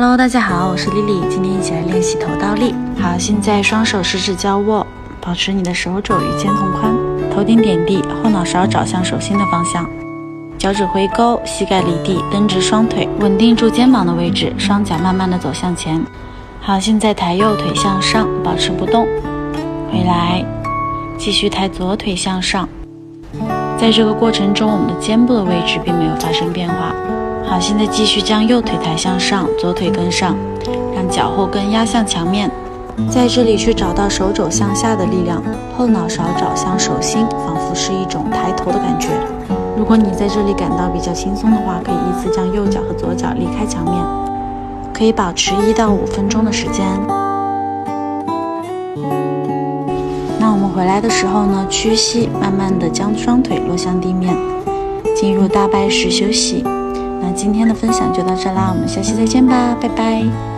Hello， 大家好，我是丽丽，今天一起来练习头倒立。好，现在双手十指交握，保持你的手肘与肩同宽，头顶点地，后脑勺找向手心的方向，脚趾回勾，膝盖离地，蹬直双腿，稳定住肩膀的位置，双脚慢慢的走向前。好，现在抬右腿向上，保持不动，回来，继续抬左腿向上。在这个过程中，我们的肩部的位置并没有发生变化。好，现在继续将右腿抬向上，左腿跟上，让脚后跟压向墙面，在这里去找到手肘向下的力量，后脑勺找向手心，仿佛是一种抬头的感觉。如果你在这里感到比较轻松的话，可以依次将右脚和左脚离开墙面，可以保持1到5分钟的时间。那我们回来的时候呢，屈膝，慢慢的将双腿落向地面，进入大拜式休息。那今天的分享就到这啦，我们下期再见吧，拜拜。